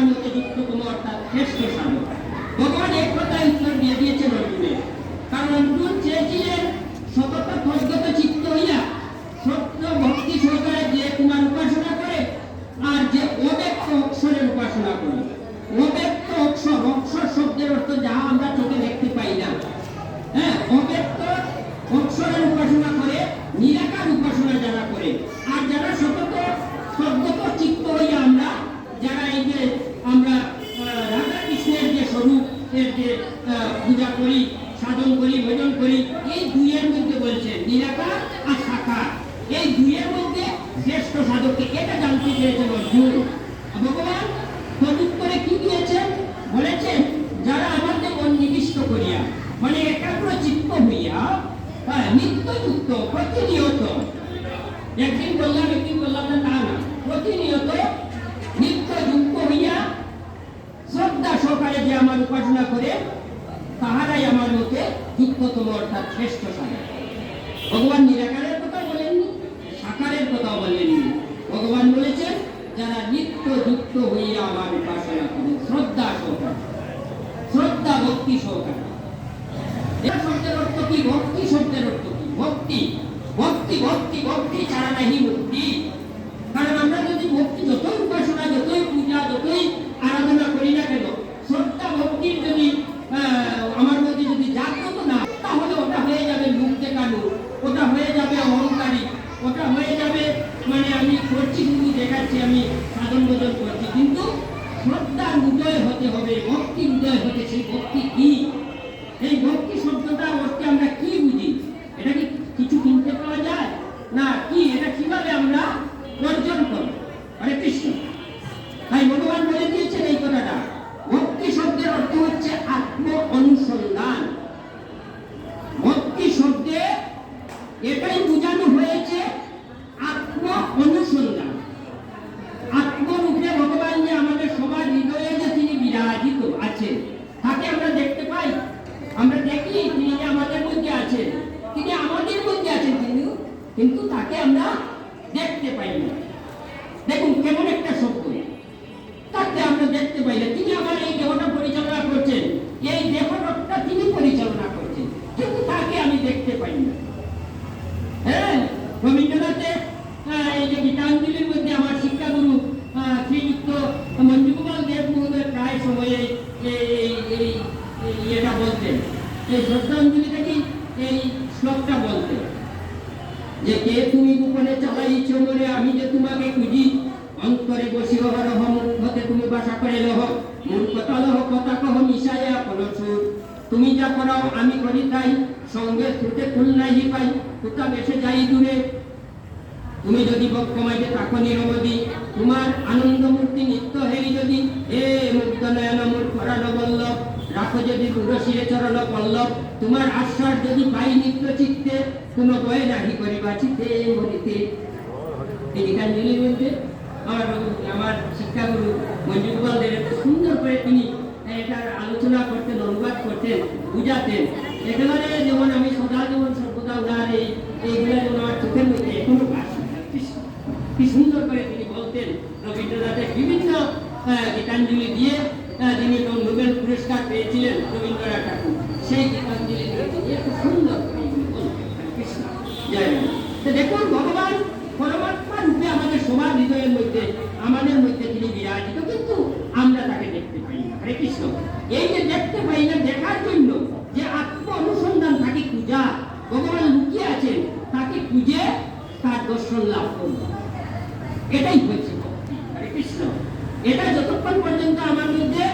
আমার মতে যুক্ততম অর্থাৎ শ্রেষ্ঠ সাধক। ভগবান এক কথায় উত্তর দিয়ে দিয়েছেন অর্জুনের। কারণ অর্জুন চেয়েছিলেন সতত তদ্গত চিত্ত হইয়া সত্য ভক্তি সহকারে যে তোমার উপাসনা করে আর যে অব্যক্ত অক্ষরের উপাসনা করে। অব্যক্ত অক্ষর, অক্ষর শব্দের অর্থ যা আমরা চোখে দেখতে পাই না, হ্যাঁ, অব্যক্ত অক্ষরের উপাসনা করে, নিরাকার উপাসনা যারা করে, আর যারা সতত তদ্গত চিত্ত হইয়া আমরা যারা এই যে আমরা রাধা কৃষ্ণের যে স্বরূপ এর যে পূজা করি, সাধন করি, ভজন করি, এই দুইয়ের মধ্যে বলছেন নিরাকার আর সাকার, এই দুইয়ের মধ্যে শ্রেষ্ঠ সাধককে এটা জানতে চেয়েছেন অর্জুন। ভগবান প্রত্যুত্তরে কি দিয়েছেন? বলেছেন যারা আমাদের মন নিবিষ্ট করিয়া মানে একাগ্র চিত্ত হইয়া নিত্যযুক্ত প্রতিনিয়ত, একদিন বললাম একদিন বললাম না, তা না, প্রতিনিয়ত নিত্যযুক্ত হইয়া শ্রদ্ধা সহকারে যে আমার উপাসনা করে তাহারাই আমার মতে যুক্ততম অর্থাৎ শ্রেষ্ঠ সাধক। ভগবান নিরাকারের কথা বলেননি, সাকারের কথা বলেননি। ভগবান বলেছেন যারা নিত্য যুক্ত হইয়া আমার উপাসনা করে শ্রদ্ধা সহকারে, শ্রদ্ধা ভক্তি সহকারে। শব্দের অর্থ কি? ভক্তি শব্দের অর্থ কি? ভক্তি, ভক্তি, ভক্তি, ভক্তি ছাড়া নাহি মুক্তি। কারণ আমরা যদি ভক্তি যতই উপাসনা, যতই পূজা, যতই আরাধনা করি না কেন, শ্রদ্ধা ভক্তির যদি আমার মধ্যে যদি জাগ্রত না, তাহলে ওটা হয়ে যাবে মুখ দেখানো, ওটা হয়ে যাবে অহংকারী, ওটা হয়ে যাবে মানে আমি করছি শুধু দেখাচ্ছি আমি সাধন ভজন করছি, কিন্তু শ্রদ্ধার উদয় হতে হবে, ভক্তি উদয় হতে। সেই ভক্তি কি? এই ভক্তি শব্দটা অর্থে আমরা কি বুঝি? এটা কি কিছু কিনতে পাওয়া যায় না? কি এটা কিভাবে আমরা অর্জন করব? হরে কৃষ্ণ। তাই ভগবান বলে দিয়েছেন এই কথাটা। ভক্তি শব্দের অর্থ হচ্ছে আত্ম অনুসন্ধান। ভক্তি শব্দে এটাই বোঝানো হয়েছে আত্ম অনুসন্ধান। আত্মরূপে ভগবান যে আমাদের সবার হৃদয়ে যে তিনি বিরাজিত আছেন, তাকে আমরা দেখতে পাই, আমরা দেখি তিনি যে আমাদের মধ্যে আছেন, তিনি আমাদের মধ্যে আছেন, কিন্তু তাকে আমরা দেখতে পাই না। দেখুন কেমন একটা শব্দ, তাকে আমরা দেখতে পাই না। তিনি আমার এই দেহটা পরিচালনা করছেন, এই দেহটা তিনি পরিচালনা করছেন, কিন্তু তাকে আমি দেখতে পাই না। হ্যাঁ, রবীন্দ্রনাথের এই যে গীতাঞ্জলির মধ্যে আমার শিক্ষাগুরু শ্রীযুক্ত মঞ্জুকুমার দেব মহোদয় প্রায় সময়ে এটা বলতেন, এই শ্রদ্ধাঞ্জলি থেকে এই শ্লোকটা বলতেন যে কে তুমি গোপনে চালাইছ মরে, আমি যে তোমাকে খুঁজি, অন্তরে বসি অহরহ, মুখতে তুমি বাসা করে লহ, মূর্খতা লহ কথা কহ মিশাইয়া কোনো সুর, তুমি যা করাও আমি করি তাই, সঙ্গে ছুটে ফুল নাহি পাই, কোথা বেসে যাই দূরে। তুমি যদি বক্ষমাইতে থাকো নিরবধি, তোমার আনন্দ মূর্তি নিত্য হেরি যদি, হে মুক্ত নয়ন মোর করানো বল্লভ, রাখো যদি পুরশিরে চরণ পল্লব, তোমার আশ্বাস যদি পাই নিত্য চিত্তে, কোনো ভয় নাহি করি বাঁচিতে মরিতে। এই গীতাঞ্জলির মধ্যে আমার শিক্ষাগুরু মঞ্জুকুমার দেব এত সুন্দর করে তিনি এটার আলোচনা করতেন, অনুবাদ করতেন, বুঝাতেন। একেবারে যেমন আমি সদা যেমন সর্বদা উনার এইগুলো যেমন আমার চোখের মধ্যে এখনো ভাসে। কি সুন্দর করে তিনি বলতেন। রবীন্দ্রনাথের বিভিন্ন গীতাঞ্জলি দিয়ে যিনি নোবেল পুরস্কার পেয়েছিলেন রবীন্দ্রনাথ ঠাকুর, সেই গীতাঞ্জলি দিয়ে তিনি এত সুন্দর করে বলতেন। কৃষ্ণ জয় রাম। তো দেখুন ভগবান পরমাত্মা রূপে আমাদের সবার হৃদয়ের মধ্যে, আমাদের মধ্যে তিনি বিরাজিত, কিন্তু আমরা তাকে দেখতে পাই না। হরে কৃষ্ণ। এই যে দেখতে পাই না, দেখার জন্য যে আত্ম অনুসন্ধান, তাকে পূজা, ভগবান লুকিয়ে আছেন, তাকে খুঁজে তার দর্শন লাভ করব, এটাই হচ্ছে ভক্তি। হরে কৃষ্ণ। এটা যতক্ষণ পর্যন্ত আমার মধ্যে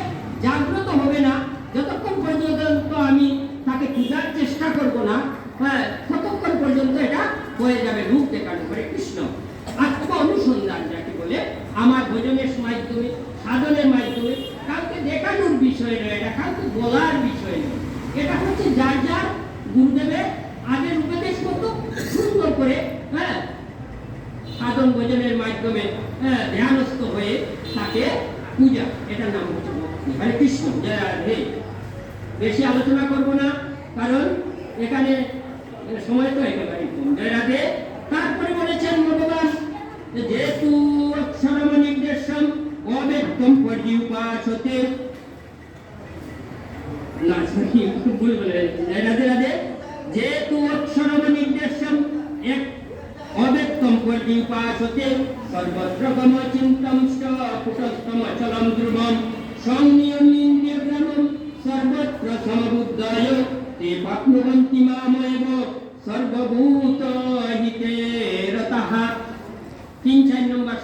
জাগ্রত হবে না, যতক্ষণ পর্যন্ত আমি তাকে খোঁজার চেষ্টা করব না, হ্যাঁ, ততক্ষণ পর্যন্ত এটা হয়ে যাবে রূপ দেখানো। হরে কৃষ্ণ। আত্ম অনুসন্ধান যাকে বলে, আমার ভজনের মাধ্যমে, সাধনের মাধ্যমে, কাউকে দেখানোর বিষয় নয়, এটা কাউকে বলার বিষয় নয়। এটা হচ্ছে যার যার গুরুদেবের আগের উপদেশ মতো সুন্দর করে, হ্যাঁ, সাধন ভজনের মাধ্যমে ধ্যানস্থ হয়ে তাকে পূজা, এটার নাম হচ্ছে ভক্তি। হরে কৃষ্ণ। জয় রাধে। বেশি আলোচনা করব না, কারণ এখানে সময় তো একেবারে কম। জয় রাধে। তারপরে বলেছেন ভগবান যেহেতু অক্ষরম নির্দেশম অব্যক্তম পর্যুপা উপাসতে না সরি ভুল বলে রাধে রাধে যেহেতু অক্ষরম নির্দেশম এক অব্যক্তম পর্যি উপাসতে সর্বত্র গম চিন্তম কুটস্থম চলম ধ্রুবম সংনিয়মিন্দ্রিয়গ্রামম সর্বত্র সমবুদ্ধায় তে প্রাপ্নুবন্তি মামেব সর্বভূত